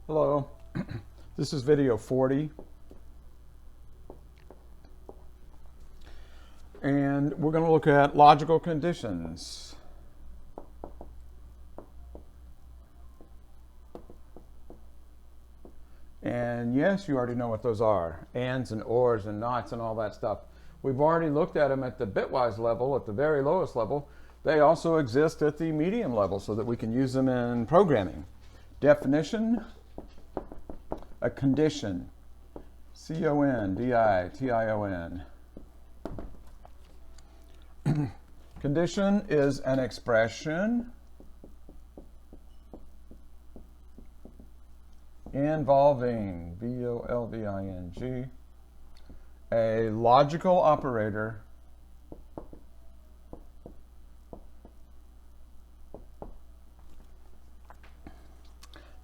Hello, this is video 40, and we're going to look at logical conditions. And yes, you already know what those are, ands and ors and nots and all that stuff. We've already looked at them at the bitwise level, at the very lowest level. They also exist at the medium level so that we can use them in programming. Definition. A condition, C-O-N-D-I-T-I-O-N. Condition is an expression involving, V-O-L-V-I-N-G, a logical operator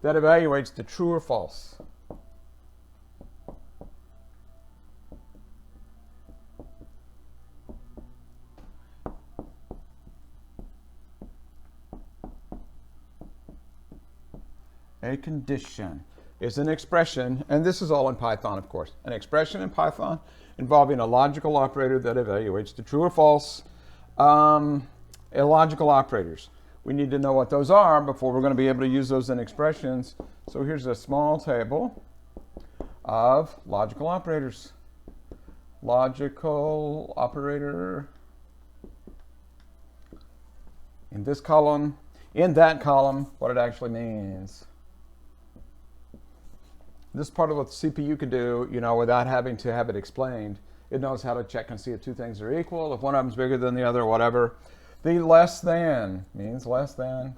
that evaluates the true or false. A condition is an expression, and this is all in Python, of course, an expression in Python involving a logical operator that evaluates the true or false. Illogical operators. We need to know what those are before we're going to be able to use those in expressions. So here's a small table of logical operators. Logical operator in this column, in that column, what it actually means. This is part of what the CPU can do, without having to have it explained. It knows how to check and see if two things are equal, if one of them is bigger than the other, whatever. The less than means less than.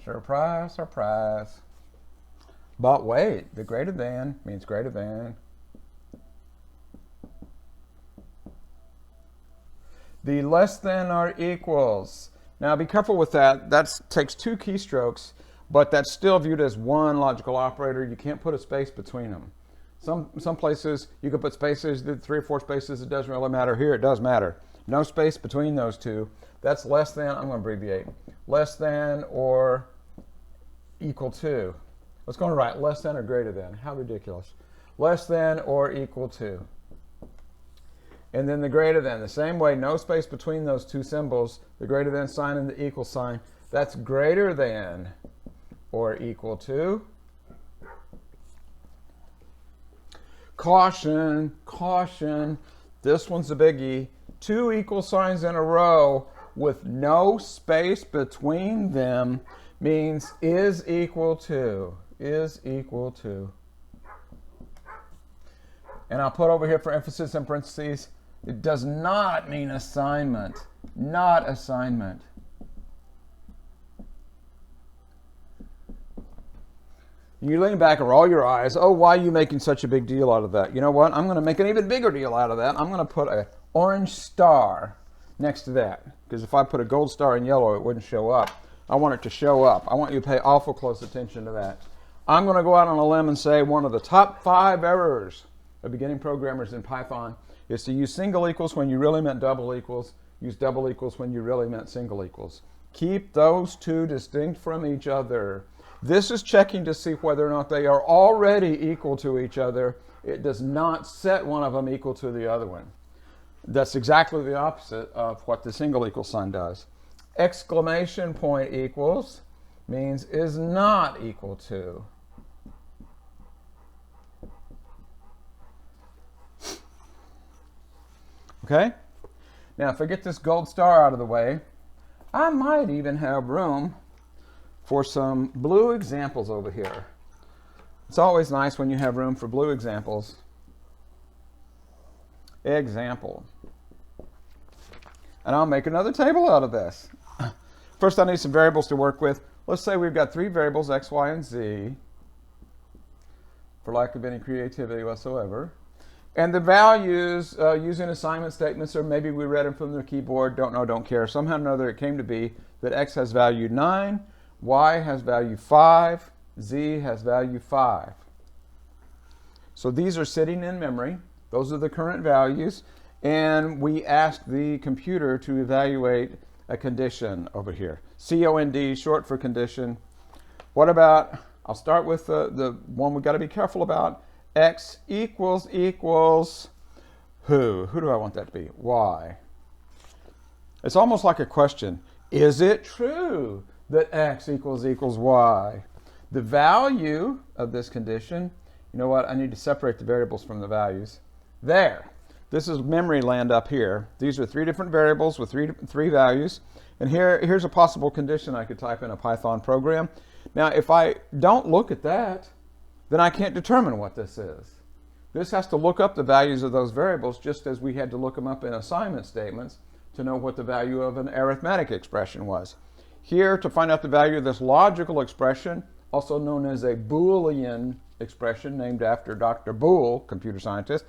Surprise, surprise. But wait, the greater than means greater than. The less than are equals. Now be careful with that. That takes two keystrokes. But that's still viewed as one logical operator. You can't put a space between them. Some places you can put spaces, 3 or 4 spaces, it doesn't really matter. Here it does matter. No space between those two. That's less than, I'm going to abbreviate, less than or equal to. Let's go and write less than or greater than. How ridiculous. Less than or equal to. And then the greater than, the same way, no space between those two symbols, the greater than sign and the equal sign. That's greater than or equal to. Caution, caution. This one's a biggie. 2 equal signs in a row with no space between them means is equal to. Is equal to. And I'll put over here for emphasis in parentheses, it does not mean assignment. Not assignment. You lean back and roll your eyes. Oh, why are you making such a big deal out of that? You know what? I'm going to make an even bigger deal out of that. I'm going to put an orange star next to that. Because if I put a gold star in yellow, it wouldn't show up. I want it to show up. I want you to pay awful close attention to that. I'm going to go out on a limb and say one of the top 5 errors of beginning programmers in Python is to use single equals when you really meant double equals. Use double equals when you really meant single equals. Keep those two distinct from each other. This is checking to see whether or not they are already equal to each other. It does not set one of them equal to the other one. That's exactly the opposite of what the single equal sign does. Exclamation point equals means is not equal to. Okay? Now, if I get this gold star out of the way, I might even have room for some blue examples over here. It's always nice when you have room for blue examples. Example. And I'll make another table out of this. First, I need some variables to work with. Let's say we've got 3 variables, x, y, and z, for lack of any creativity whatsoever. And the values using assignment statements, or maybe we read them from the keyboard, don't know, don't care. Somehow or another it came to be that x has value 9, y has value 5, z has value 5. So these are sitting in memory. Those are the current values. And we asked the computer to evaluate a condition over here. COND, short for condition. What about I'll start with the one we've got to be careful about. X equals who? Who do I want that to be? Y. It's almost like a question. Is it true that X equals Y? The value of this condition, you know what? I need to separate the variables from the values. There. This is memory land up here. These are three different variables with three values. And here's a possible condition I could type in a Python program. Now, if I don't look at that, then I can't determine what this is. This has to look up the values of those variables just as we had to look them up in assignment statements to know what the value of an arithmetic expression was. Here, to find out the value of this logical expression, also known as a Boolean expression named after Dr. Boole, computer scientist,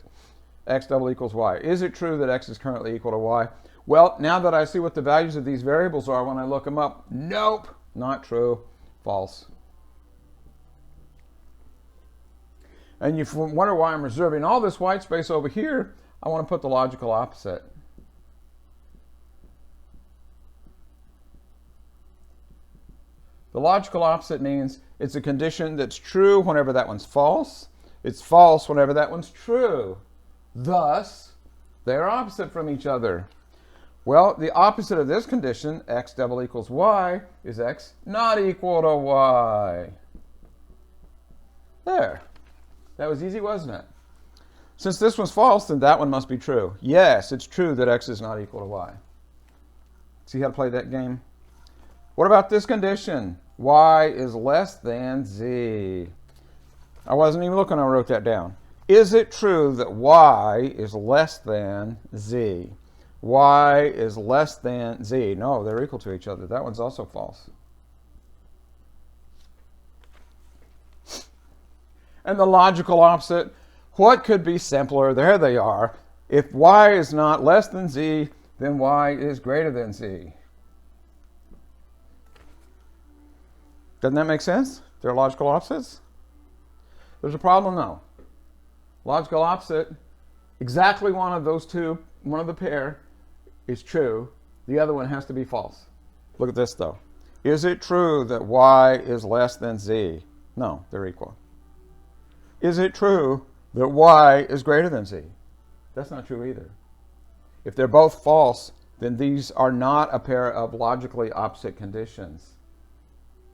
x double equals y. Is it true that x is currently equal to y? Well, now that I see what the values of these variables are when I look them up, nope, not true, false. And you wonder why I'm reserving all this white space over here. I want to put the logical opposite. The logical opposite means it's a condition that's true whenever that one's false. It's false whenever that one's true. Thus, they're opposite from each other. Well, the opposite of this condition, x double equals y, is x not equal to y. There. That was easy, wasn't it? Since this one's false, then that one must be true. Yes, it's true that x is not equal to y. See how to play that game? What about this condition? Y is less than z. I wasn't even looking, I wrote that down. Is it true that y is less than z? Y is less than z. No, they're equal to each other. That one's also false. And the logical opposite, what could be simpler? There they are. If y is not less than z, then y is greater than z. Doesn't that make sense? They're logical opposites? There's a problem, though. Logical opposite, exactly one of those two, one of the pair is true. The other one has to be false. Look at this, though. Is it true that y is less than z? No, they're equal. Is it true that y is greater than z? That's not true either. If they're both false, then these are not a pair of logically opposite conditions.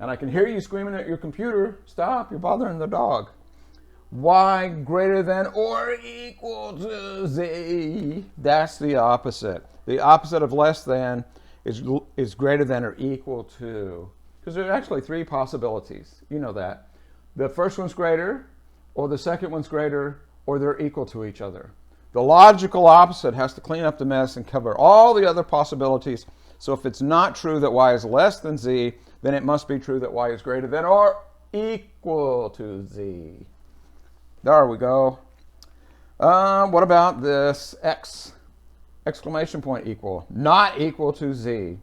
And I can hear you screaming at your computer, stop, you're bothering the dog. Y greater than or equal to z. That's the opposite. The opposite of less than is greater than or equal to. Because there are actually three possibilities. You know that. The first one's greater, or the second one's greater, or they're equal to each other. The logical opposite has to clean up the mess and cover all the other possibilities. So if it's not true that y is less than z, then it must be true that y is greater than or equal to z. There we go. What about this x? Exclamation point equal. Not equal to z.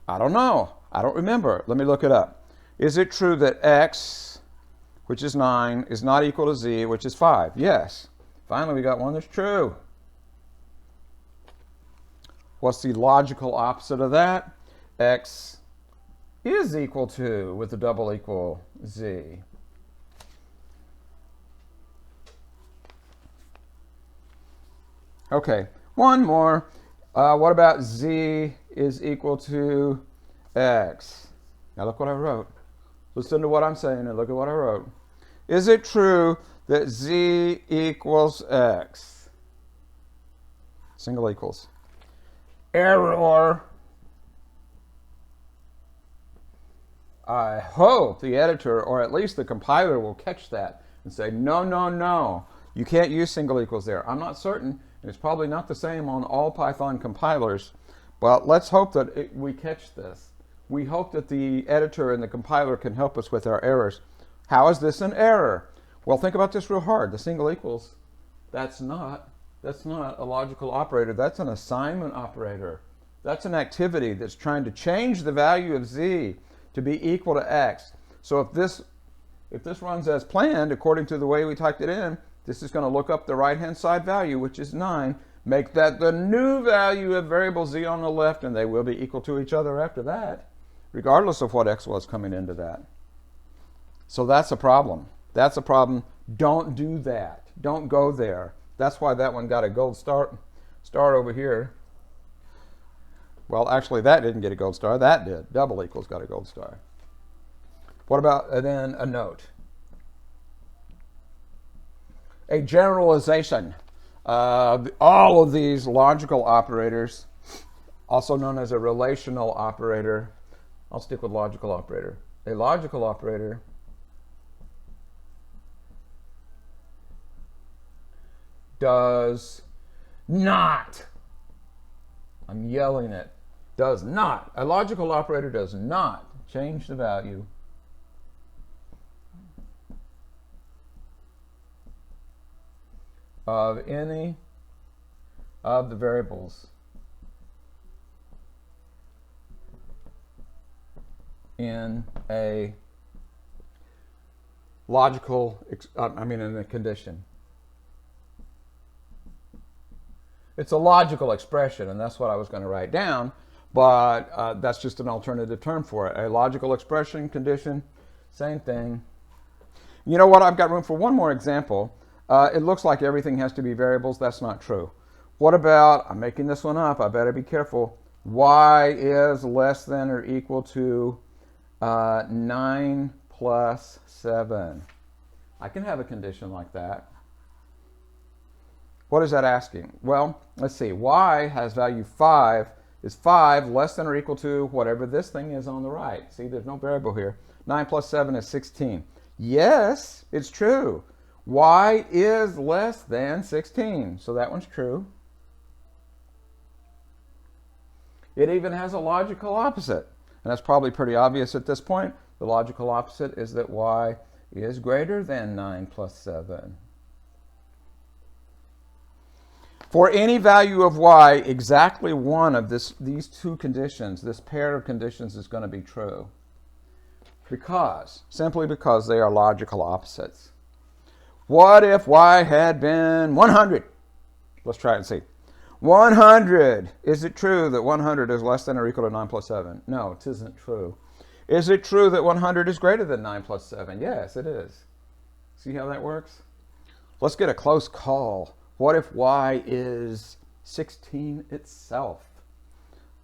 I don't know. I don't remember. Let me look it up. Is it true that x, which is 9, is not equal to z, which is 5? Yes. Finally, we got one that's true. What's the logical opposite of that? X is equal to, with the double equal, z. Okay, one more. What about z is equal to x? Now look what I wrote. Listen to what I'm saying and look at what I wrote. Is it true that z equals x? Single equals. Error. I hope the editor, or at least the compiler, will catch that and say, no, no, no. You can't use single equals there. I'm not certain. It's probably not the same on all Python compilers. But let's hope that we catch this. We hope that the editor and the compiler can help us with our errors. How is this an error? Well, think about this real hard. The single equals, that's not a logical operator. That's an assignment operator. That's an activity that's trying to change the value of z to be equal to x. So if this runs as planned, according to the way we typed it in, this is going to look up the right-hand side value, which is 9, make that the new value of variable z on the left, and they will be equal to each other after that, regardless of what x was coming into that. So that's a problem. That's a problem. Don't do that. Don't go there. That's why that one got a gold star over here. Well, actually, that didn't get a gold star. That did. Double equals got a gold star. What about then a note? A generalization. All of these logical operators, also known as a relational operator. I'll stick with logical operator. A logical operator does not, I'm yelling it, does not, a logical operator does not change the value of any of the variables in a logical, in a condition. It's a logical expression, and that's what I was going to write down, but that's just an alternative term for it. A logical expression, condition, same thing. You know what? I've got room for one more example. It looks like everything has to be variables. That's not true. What about, I'm making this one up, I better be careful, y is less than or equal to 9 plus 7. I can have a condition like that. What is that asking? Well, let's see. Y has value 5. Is 5 less than or equal to whatever this thing is on the right? See, there's no variable here. 9 plus 7 is 16. Yes, it's true. Y is less than 16. So that one's true. It even has a logical opposite. And that's probably pretty obvious at this point. The logical opposite is that y is greater than 9 plus 7. For any value of y, exactly one of these two conditions, this pair of conditions is going to be true. Simply because they are logical opposites. What if y had been 100? Let's try it and see. 100. Is it true that 100 is less than or equal to 9 plus 7? No, it isn't true. Is it true that 100 is greater than 9 plus 7? Yes, it is. See how that works? Let's get a close call. What if y is 16 itself?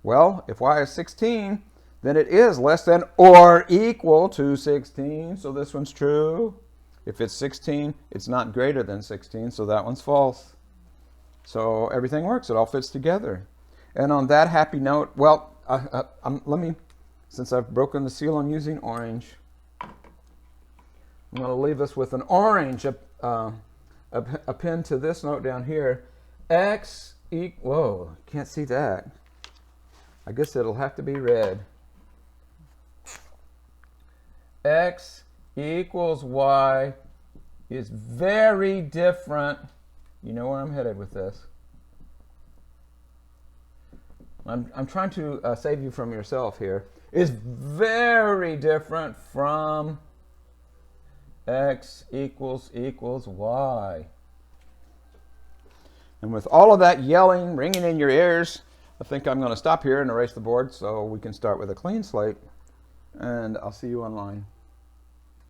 Well, if y is 16, then it is less than or equal to 16, so this one's true. If it's 16, it's not greater than 16, so that one's false. So everything works. It all fits together. And on that happy note, well, since I've broken the seal on using orange, I'm going to leave us with an orange, append to this note down here. Whoa, can't see that. I guess it'll have to be red. X equals y is very different. You know where I'm headed with this. I'm trying to save you from yourself here. Is very different from x equals y. And with all of that yelling ringing in your ears, I think I'm going to stop here and erase the board so we can start with a clean slate. And I'll see you online.